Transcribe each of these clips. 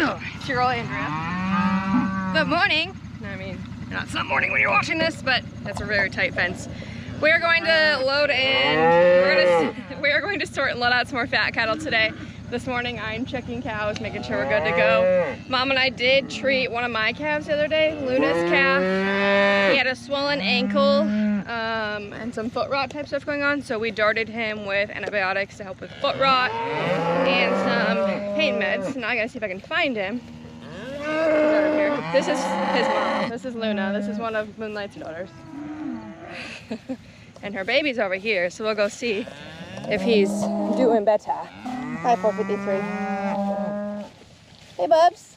It's your girl Andrea. Good morning. I mean, it's not morning when you're watching this, but that's a very tight fence. We are going to load and we are going to sort and load out some more fat cattle today. This morning I'm checking cows, making sure we're good to go. Mom and I did treat one of my calves the other day, Luna's calf. He had a swollen ankle and some foot rot type stuff going on, so we darted him with antibiotics to help with foot rot and some pain meds. Now I gotta see if I can find him. He's over here. This is his mom. This is Luna. This is one of Moonlight's daughters. And her baby's over here, so we'll go see if he's doing better. Hi, 453. Hey, Bubs.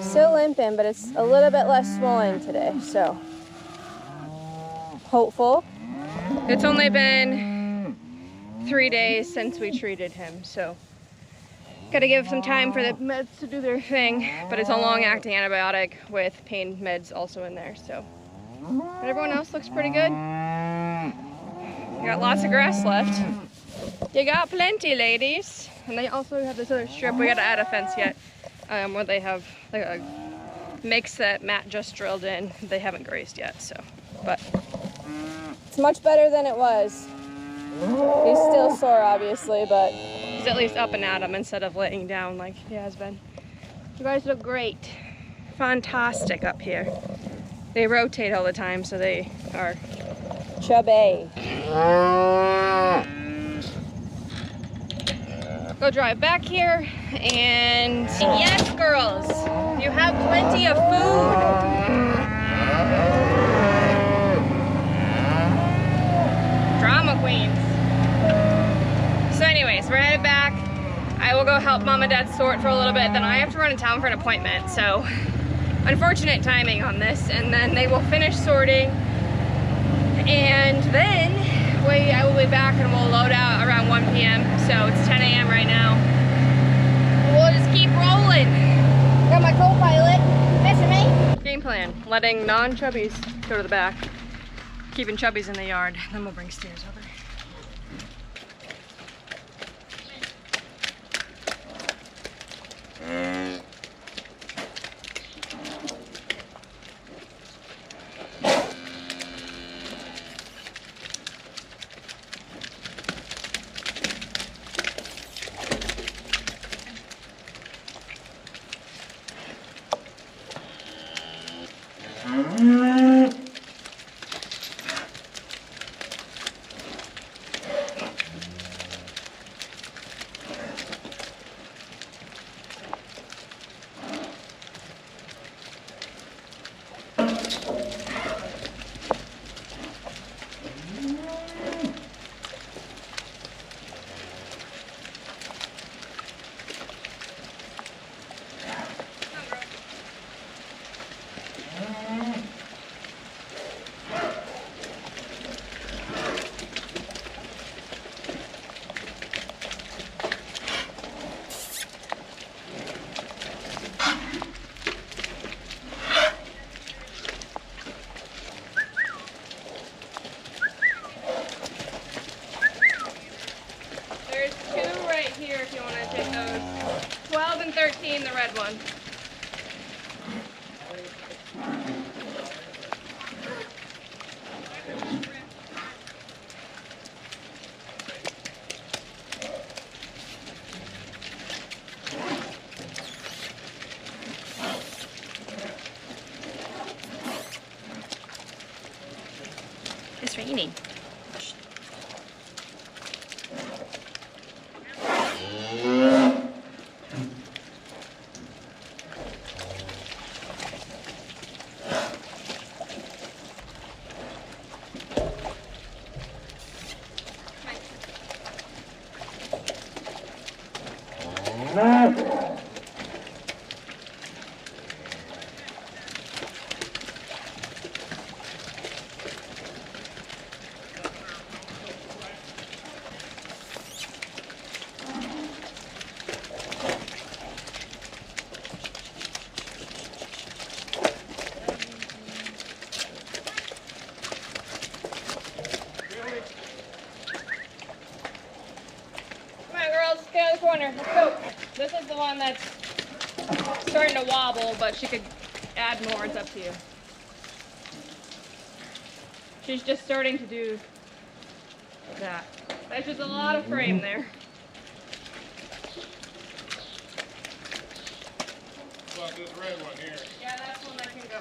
Still limping, but it's a little bit less swollen today, so hopeful. It's only been 3 days since we treated him, so gotta give some time for the meds to do their thing, but it's a long-acting antibiotic with pain meds also in there, so. But everyone else looks pretty good. You got lots of grass left. You got plenty, ladies. And they also have this other strip. We gotta add a fence yet, where they have like a mix that Matt just drilled in. They haven't grazed yet, so. But it's much better than it was. He's still sore, obviously, but he's at least up and at him instead of laying down like he has been. You guys look great. Fantastic up here. They rotate all the time, so they are chubby. Go drive back here, and yes, girls, you have plenty of food. Drama queens. So anyways, we're headed back. I will go help Mom and Dad sort for a little bit, then I have to run in town for an appointment, so unfortunate timing on this, and then they will finish sorting, and then I will be back and we'll load out around 1 p.m. So it's 10 a.m. right now. We'll just keep rolling. Got my co-pilot missing me. Game plan, letting non-chubbies go to the back, keeping chubbies in the yard, then we'll bring steers over. If you want to take those. 12 and 13, the red one. It's raining. Corner. Let's go. This is the one that's starting to wobble, but she could add more. It's up to you. She's just starting to do that. That's just a lot of frame there. What about this red one here? Yeah, that's one that can go.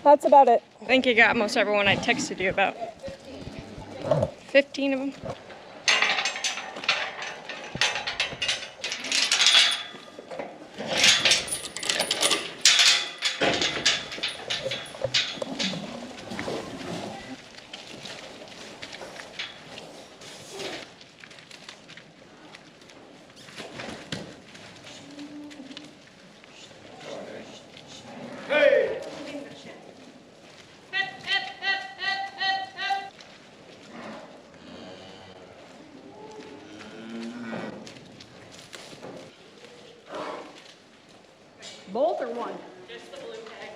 That's about it. I think you got most everyone I texted you about. 15 of them. Hey! Both or one? Just the blue tag.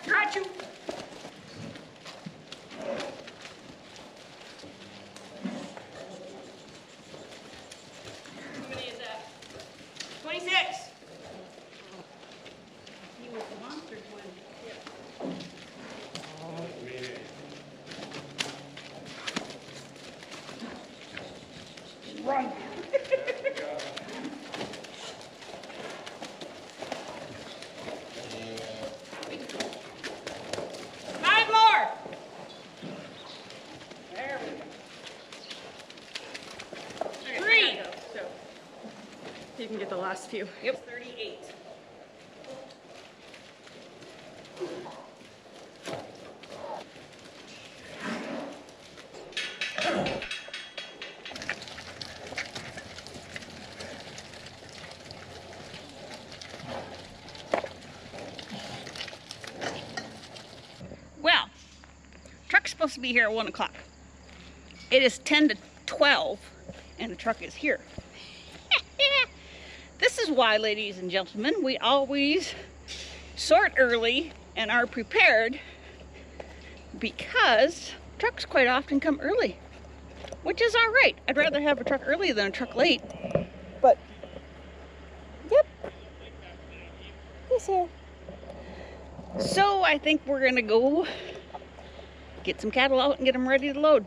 Got you! How many is that? 26! He was the monster one. Yep. Run! 5 more! There we go. 3! So you can get the last few. Yep. 38. Well, truck's supposed to be here at 1 o'clock. It is 10 to 12 and the truck is here. This is why, ladies and gentlemen, we always sort early and are prepared, because trucks quite often come early, which is all right. I'd rather have a truck early than a truck late. But, yep, he's here. So I think we're gonna go get some cattle out and get them ready to load.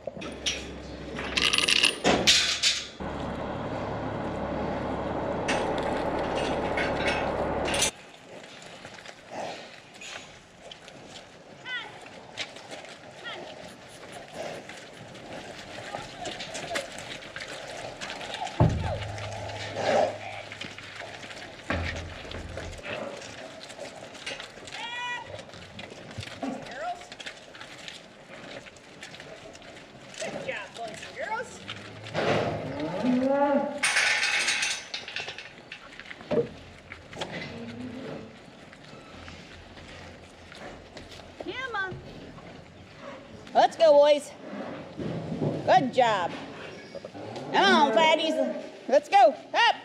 Let's go, boys. Good job. Come on, fatties. Let's go. Up.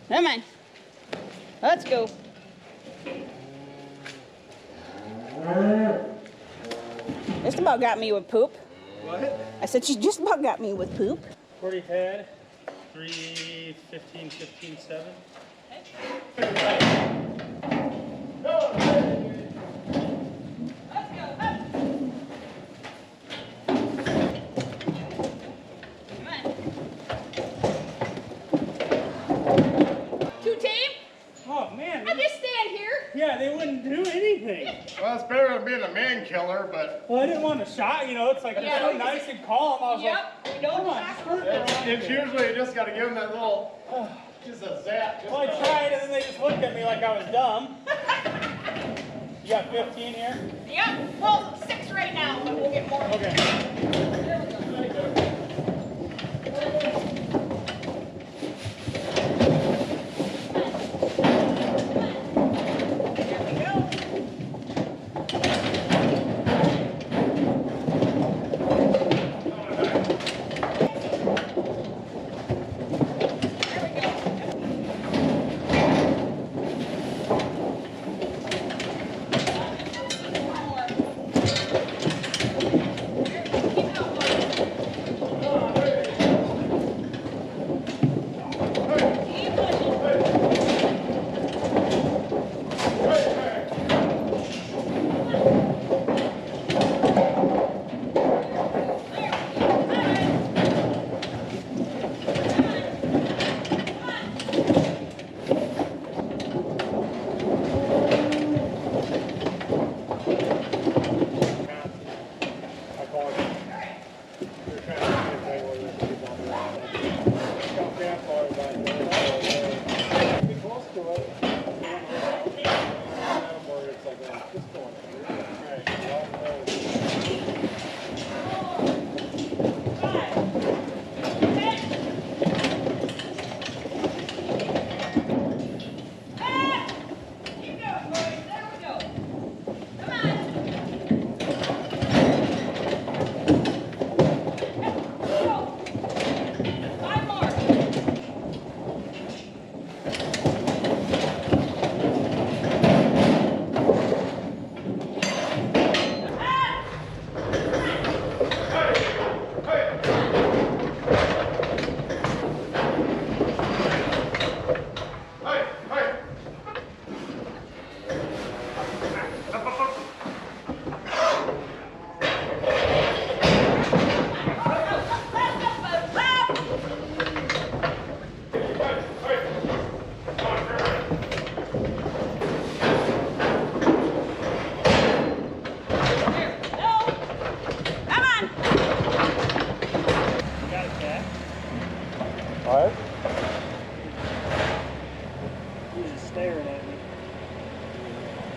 Come on. Let's go. Just about got me with poop. What? I said she just about got me with poop. 40 head, 3, 15, 15, 7. Oh man. I just stand here. Yeah, they wouldn't do anything. Well, it's better than being a man killer, but Well, I didn't want a shot, you know, it's like Yeah. they're so nice and calm. I was Yep, we don't like, pass come on, it's usually you just got to give them that little, just a zap. Just Well, I tried and then they just looked at me like I was dumb. You got 15 here? Yep, well, 6 right now, but we'll get more. Okay.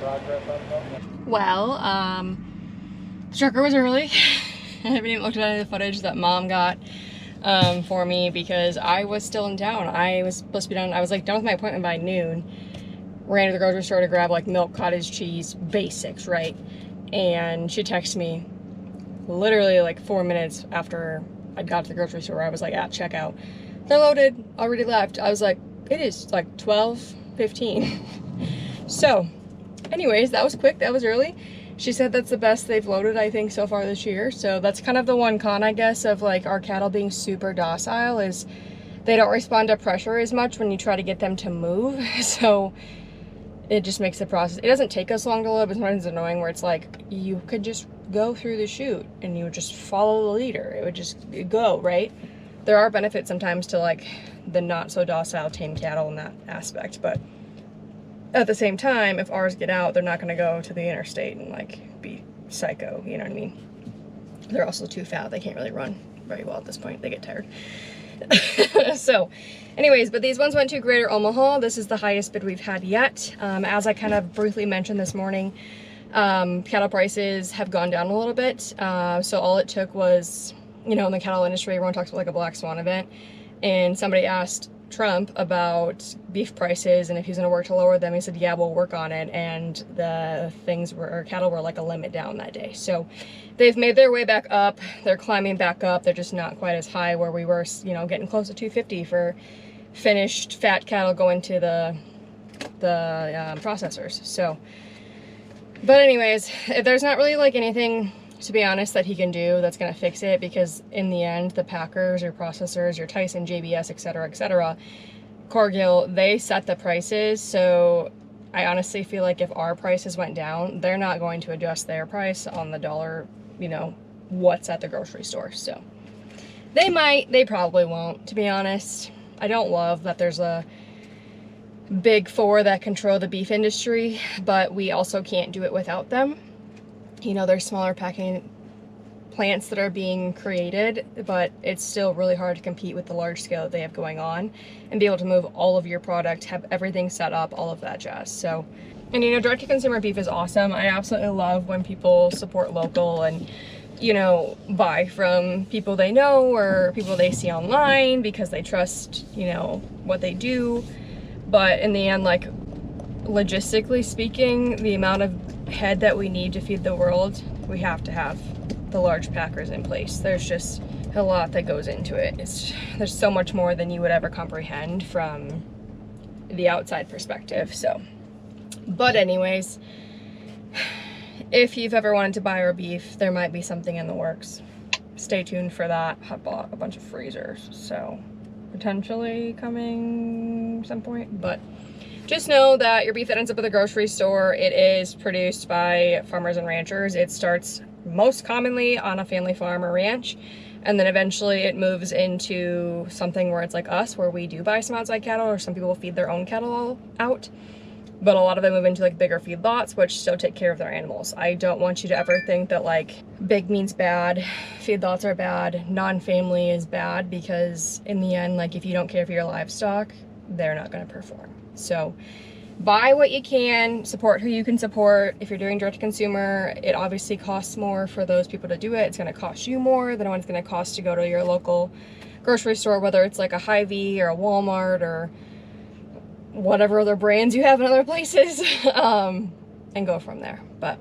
Progress on something? Well, the trucker was early. I haven't even looked at any of the footage that Mom got for me because I was still in town. I was supposed to be done. I was like done with my appointment by noon. Ran to the grocery store to grab like milk, cottage cheese, basics, right? And she texted me literally like 4 minutes after I got to the grocery store. I was like at checkout. They're loaded, already left. I was like, it is like 12:15. So, anyways, that was quick, that was early. She said that's the best they've loaded, I think, so far this year. So that's kind of the one con, I guess, of like our cattle being super docile is they don't respond to pressure as much when you try to get them to move. So it just makes the process, it doesn't take us long to load, but sometimes it's annoying where it's like, you could just go through the chute and you would just follow the leader. It would just go, right? There are benefits sometimes to like the not so docile tame cattle in that aspect, but at the same time, if ours get out, they're not gonna go to the interstate and like be psycho, you know what I mean? They're also too fat, they can't really run very well at this point, they get tired. So anyways, but these ones went to Greater Omaha. This is the highest bid we've had yet. As I kind of briefly mentioned this morning, cattle prices have gone down a little bit. So all it took was, you know, in the cattle industry, everyone talks about like a black swan event, and somebody asked Trump about beef prices and if he's going to work to lower them. He said, yeah, we'll work on it. And the things were, or cattle were like a limit down that day. So they've made their way back up. They're climbing back up. They're just not quite as high where we were, you know, getting close to 250 for finished fat cattle going to the processors. So, but anyways, there's not really like anything, to be honest, that he can do that's going to fix it, because in the end, the packers, your processors, your Tyson, JBS, etc., Cargill, they set the prices. So I honestly feel like if our prices went down, they're not going to adjust their price on the dollar, you know, what's at the grocery store. So they might, they probably won't, to be honest. I don't love that there's a big four that control the beef industry, but we also can't do it without them. You know, there's smaller packing plants that are being created, but it's still really hard to compete with the large scale that they have going on and be able to move all of your product, have everything set up, all of that jazz. So, and you know, direct to consumer beef is awesome. I absolutely love when people support local and, you know, buy from people they know or people they see online because they trust, you know, what they do. But in the end, like, logistically speaking, the amount of head that we need to feed the world, we have to have the large packers in place. There's just a lot that goes into it. There's so much more than you would ever comprehend from the outside perspective. So, but anyways, if you've ever wanted to buy our beef, there might be something in the works. Stay tuned for that. I bought a bunch of freezers, so potentially coming some point, but just know that your beef that ends up at the grocery store, it is produced by farmers and ranchers. It starts most commonly on a family farm or ranch, and then eventually it moves into something where it's like us, where we do buy some outside cattle, or some people feed their own cattle out. But a lot of them move into like bigger feedlots, which still take care of their animals. I don't want you to ever think that like big means bad, feedlots are bad, non-family is bad, because in the end, like if you don't care for your livestock, they're not going to perform. So buy what you can, support who you can support. If you're doing direct to consumer, it obviously costs more for those people to do it. It's going to cost you more than what it's going to cost to go to your local grocery store, whether it's like a Hy-Vee or a Walmart or whatever other brands you have in other places, and go from there. But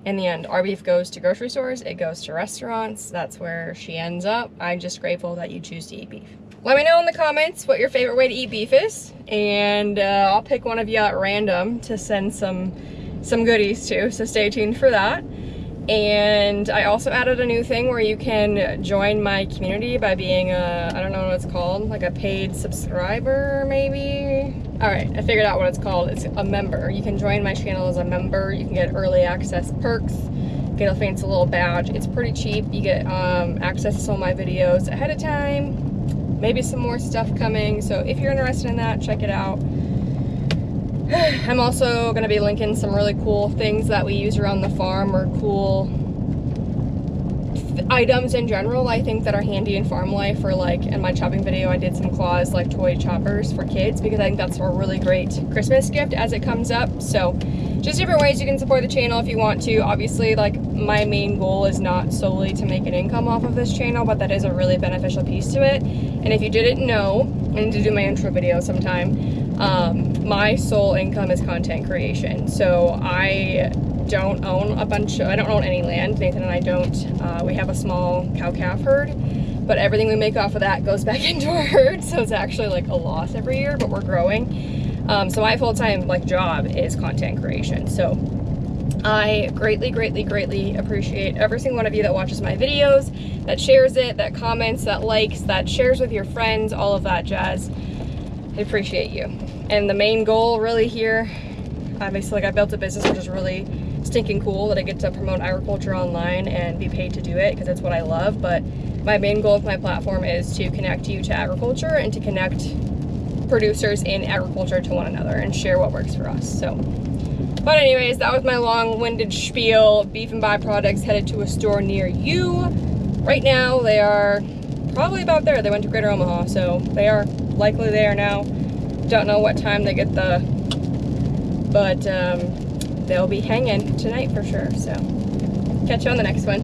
in the end, our beef goes to grocery stores, it goes to restaurants. That's where she ends up. I'm just grateful that you choose to eat beef. Let me know in the comments what your favorite way to eat beef is, and I'll pick one of you at random to send some goodies to, so stay tuned for that. And I also added a new thing where you can join my community by being a, I don't know what it's called, like a paid subscriber maybe? Alright, I figured out what it's called. It's a member. You can join my channel as a member. You can get early access perks, get a fancy little badge. It's pretty cheap. You get access to some of my videos ahead of time. Maybe some more stuff coming, so if you're interested in that, check it out. I'm also going to be linking some really cool things that we use around the farm, or cool items in general, I think, that are handy in farm life, or like in my chopping video I did some claws, like toy choppers for kids, because I think that's a really great Christmas gift as it comes up. So just different ways you can support the channel if you want to. Obviously, like, my main goal is not solely to make an income off of this channel, but that is a really beneficial piece to it. And if you didn't know, I need to do my intro video sometime, my sole income is content creation. So I don't own I don't own any land. Nathan and I don't. We have a small cow-calf herd, but everything we make off of that goes back into our herd, so it's actually like a loss every year, but we're growing. So my full-time like job is content creation. So I greatly, greatly, greatly appreciate every single one of you that watches my videos, that shares it, that comments, that likes, that shares with your friends, all of that jazz. I appreciate you. And the main goal really here, obviously, like, I built a business which is really stinking cool, that I get to promote agriculture online and be paid to do it because that's what I love. But my main goal with my platform is to connect you to agriculture and to connect producers in agriculture to one another and share what works for us. So, but anyways, that was my long-winded spiel. Beef and byproducts headed to a store near you. Right now, they are probably about there. They went to Greater Omaha, so they are likely there now. Don't know what time they get but they'll be hanging tonight for sure. So catch you on the next one.